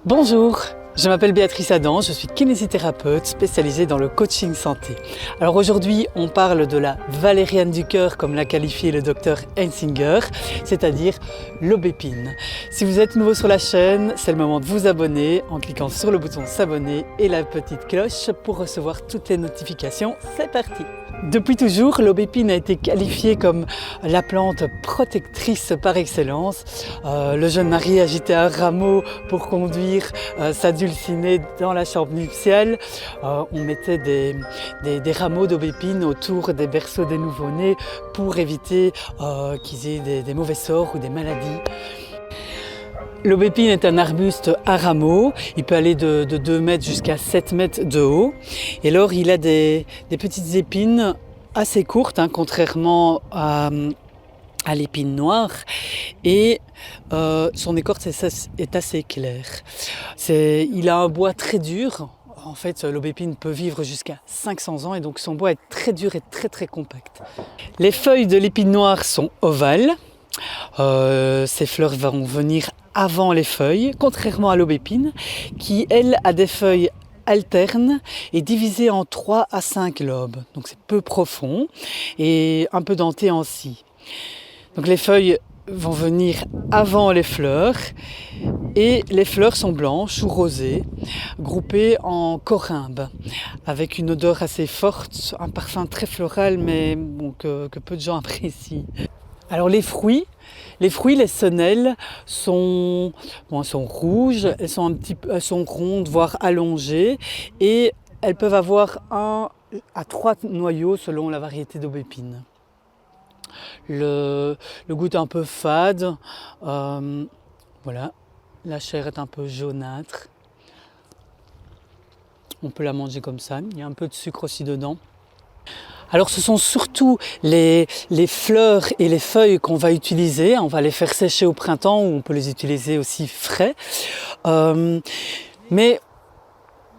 Bonjour, je m'appelle Béatrice Adam, je suis kinésithérapeute spécialisée dans le coaching santé. Alors aujourd'hui, on parle de la valériane du cœur, comme l'a qualifié le docteur Hensinger, c'est-à-dire l'aubépine. Si vous êtes nouveau sur la chaîne, c'est le moment de vous abonner en cliquant sur le bouton s'abonner et la petite cloche pour recevoir toutes les notifications. C'est parti! Depuis toujours, l'aubépine a été qualifiée comme la plante protectrice par excellence. Le jeune mari agitait un rameau pour conduire sa dulcinée dans la chambre nuptiale. On mettait des rameaux d'aubépine autour des berceaux des nouveau-nés pour éviter qu'ils aient des mauvais sorts ou des maladies. L'aubépine est un arbuste à rameaux, il peut aller de 2 mètres jusqu'à 7 mètres de haut. Et alors il a des petites épines assez courtes, contrairement à l'épine noire. Et son écorce est assez claire. Il a un bois très dur. En fait, l'aubépine peut vivre jusqu'à 500 ans et donc son bois est très dur et très compact. Les feuilles de l'épine noire sont ovales. Ces fleurs vont venir avant les feuilles, contrairement à l'aubépine, qui elle a des feuilles alternes et divisées en 3 à 5 lobes. Donc c'est peu profond et un peu denté en scie. Donc les feuilles vont venir avant les fleurs et les fleurs sont blanches ou rosées, groupées en corymbes, avec une odeur assez forte, un parfum très floral mais bon, que peu de gens apprécient. Alors les fruits, les senelles sont rouges, elles sont rondes, voire allongées, et elles peuvent avoir 1 à 3 noyaux selon la variété d'aubépine. Le goût est un peu fade, voilà, la chair est un peu jaunâtre. On peut la manger comme ça, il y a un peu de sucre aussi dedans. Alors ce sont surtout les fleurs et les feuilles qu'on va utiliser. On va les faire sécher au printemps ou on peut les utiliser aussi frais. Mais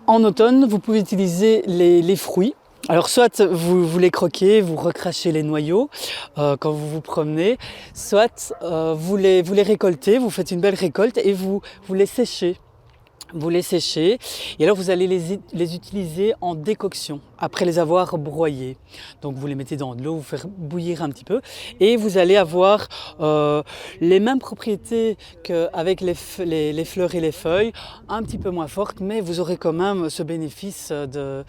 en automne, vous pouvez utiliser les fruits. Alors soit vous les croquez, vous recrachez les noyaux quand vous vous promenez, soit vous les récoltez, vous faites une belle récolte et vous les séchez. Vous les séchez et alors vous allez les utiliser en décoction après les avoir broyés. Donc vous les mettez dans de l'eau, vous faites bouillir un petit peu et vous allez avoir les mêmes propriétés qu'avec les fleurs et les feuilles, un petit peu moins fortes, mais vous aurez quand même ce bénéfice de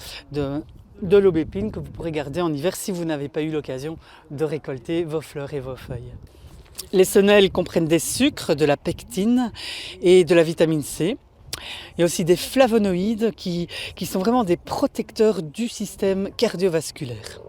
l'aubépine que vous pourrez garder en hiver si vous n'avez pas eu l'occasion de récolter vos fleurs et vos feuilles. Les senelles comprennent des sucres, de la pectine et de la vitamine C. Il y a aussi des flavonoïdes qui sont vraiment des protecteurs du système cardiovasculaire.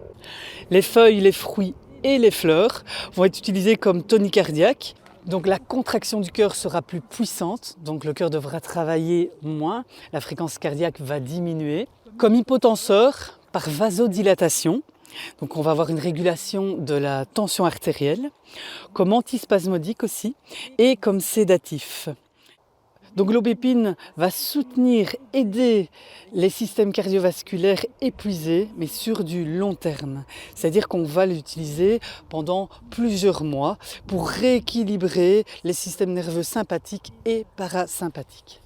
Les feuilles, les fruits et les fleurs vont être utilisés comme tonique cardiaque. Donc la contraction du cœur sera plus puissante, donc le cœur devra travailler moins, la fréquence cardiaque va diminuer. Comme hypotenseur par vasodilatation, donc on va avoir une régulation de la tension artérielle, comme antispasmodique aussi et comme sédatif. Donc l'aubépine va soutenir, aider les systèmes cardiovasculaires épuisés, mais sur du long terme. C'est-à-dire qu'on va l'utiliser pendant plusieurs mois pour rééquilibrer les systèmes nerveux sympathiques et parasympathiques.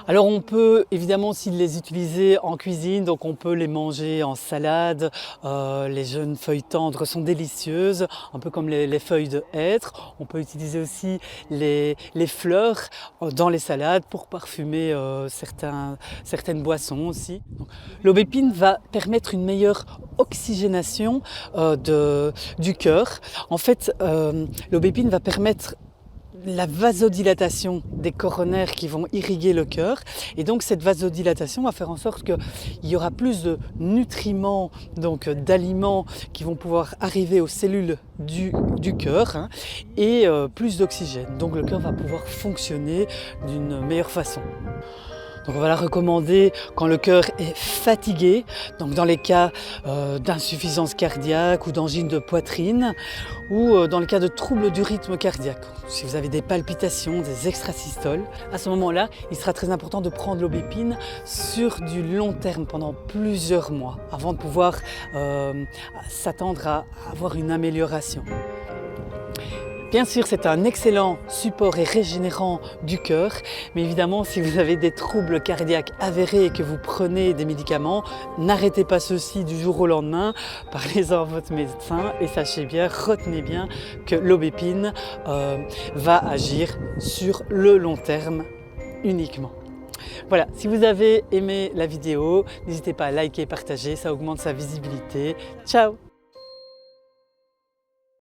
Alors on peut évidemment aussi les utiliser en cuisine, donc on peut les manger en salade. Les jeunes feuilles tendres sont délicieuses, un peu comme les feuilles de hêtre. On peut utiliser aussi les fleurs dans les salades pour parfumer certaines boissons aussi. L'aubépine va permettre une meilleure oxygénation du cœur. En fait, l'aubépine va permettre la vasodilatation des coronaires qui vont irriguer le cœur et donc cette vasodilatation va faire en sorte qu'il y aura plus de nutriments, donc d'aliments qui vont pouvoir arriver aux cellules du cœur et plus d'oxygène. Donc le cœur va pouvoir fonctionner d'une meilleure façon. Donc on va la recommander quand le cœur est fatigué, donc dans les cas d'insuffisance cardiaque ou d'angine de poitrine ou dans le cas de troubles du rythme cardiaque. Si vous avez des palpitations, des extrasystoles, à ce moment-là, il sera très important de prendre l'aubépine sur du long terme pendant plusieurs mois avant de pouvoir s'attendre à avoir une amélioration. Bien sûr, c'est un excellent support et régénérant du cœur, mais évidemment, si vous avez des troubles cardiaques avérés et que vous prenez des médicaments, n'arrêtez pas ceci du jour au lendemain, parlez-en à votre médecin et sachez bien, retenez bien que l'aubépine va agir sur le long terme uniquement. Voilà, si vous avez aimé la vidéo, n'hésitez pas à liker et partager, ça augmente sa visibilité. Ciao!